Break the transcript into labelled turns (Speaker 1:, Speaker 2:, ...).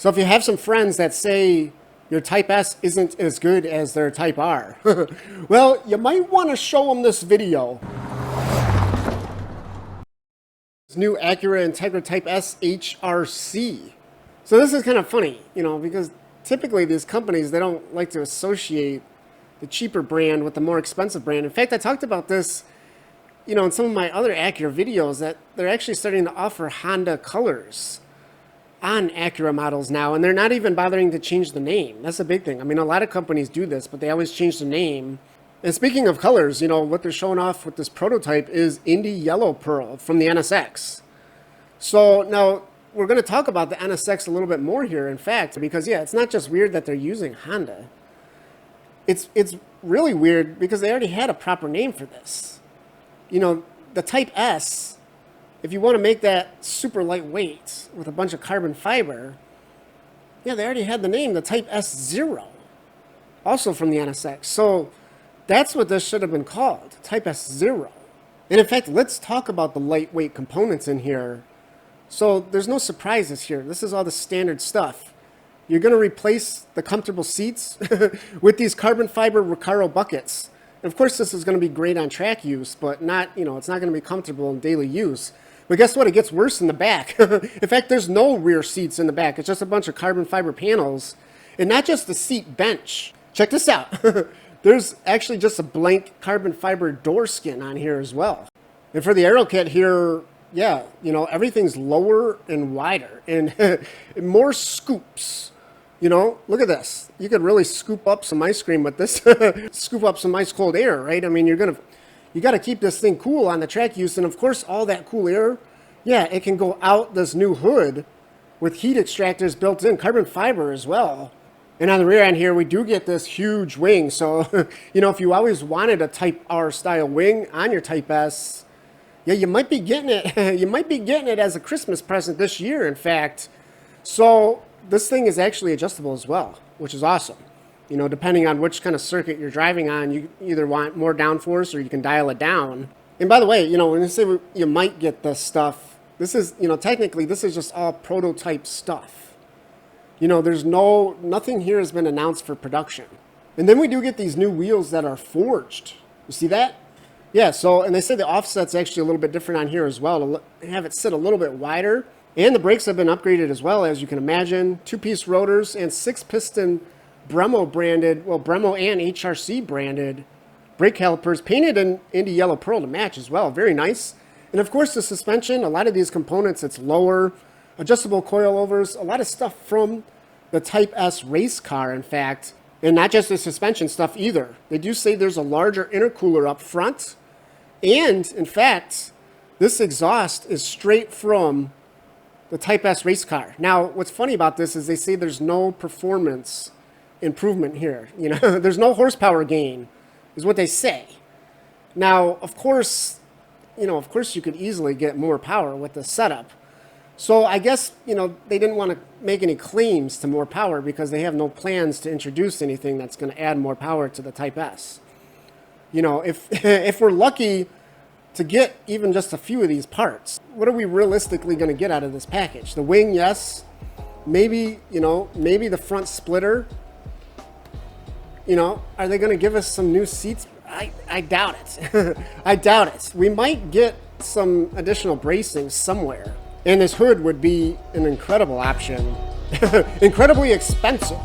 Speaker 1: So if you have some friends that say your Type S isn't as good as their Type R, well, you might want to show them this video. This new Acura Integra Type S HRC. So this is kind of funny, because typically these companies, they don't like to associate the cheaper brand with the more expensive brand. In fact, I talked about this, in some of my other Acura videos, that they're actually starting to offer Honda colors on Acura models now, and they're not even bothering to change the name. That's a big thing. I mean, a lot of companies do this, but they always change the name. And speaking of colors, what they're showing off with this prototype is Indy Yellow Pearl from the NSX. So now we're going to talk about the NSX a little bit more here, in fact, because it's not just weird that they're using Honda. It's really weird because they already had a proper name for this. The Type S, if you want to make that super lightweight with a bunch of carbon fiber, they already had the name, the Type S0, also from the NSX. So that's what this should have been called, Type S0. And in fact, let's talk about the lightweight components in here. So there's no surprises here. This is all the standard stuff. You're going to replace the comfortable seats with these carbon fiber Recaro buckets. And of course, this is going to be great on track use, but not, it's not going to be comfortable in daily use. But guess what? It gets worse in the back. In fact, there's no rear seats in the back. It's just a bunch of carbon fiber panels. And not just the seat bench. Check this out. There's actually just a blank carbon fiber door skin on here as well. And for the Aero Kit here, everything's lower and wider and more scoops. Look at this. You could really scoop up some ice cream with this. Scoop up some ice cold air, right? I mean, you got to keep this thing cool on the track use. And of course, all that cool air, it can go out this new hood with heat extractors built in, carbon fiber as well. And on the rear end here, we do get this huge wing. So, if you always wanted a Type R style wing on your Type S, you might be getting it. You might be getting it as a Christmas present this year, in fact. So this thing is actually adjustable as well, which is awesome. Depending on which kind of circuit you're driving on, you either want more downforce or you can dial it down. And by the way, when you say you might get this stuff, this is, technically this is just all prototype stuff. There's nothing here has been announced for production. And then we do get these new wheels that are forged. You see that? Yeah, so, and they say the offset's actually a little bit different on here as well, to have it sit a little bit wider. And the brakes have been upgraded as well, as you can imagine. 2-piece rotors and 6-piston Brembo branded, Brembo and HRC branded brake calipers painted in Indy Yellow Pearl to match as well. Very nice. And of course the suspension, a lot of these components, it's lower, adjustable coilovers, a lot of stuff from the Type S race car, in fact. And not just the suspension stuff either. They do say there's a larger intercooler up front. And in fact, this exhaust is straight from the Type S race car. Now, what's funny about this is they say there's no performance improvement here. There's no horsepower gain, is what they say. Now, of course you could easily get more power with the setup. So I guess, they didn't want to make any claims to more power because they have no plans to introduce anything that's going to add more power to the Type S. If we're lucky to get even just a few of these parts, what are we realistically going to get out of this package? The wing, yes. Maybe, maybe the front splitter. Are they going to give us some new seats? I doubt it. I doubt it. We might get some additional bracing somewhere. And this hood would be an incredible option. Incredibly expensive.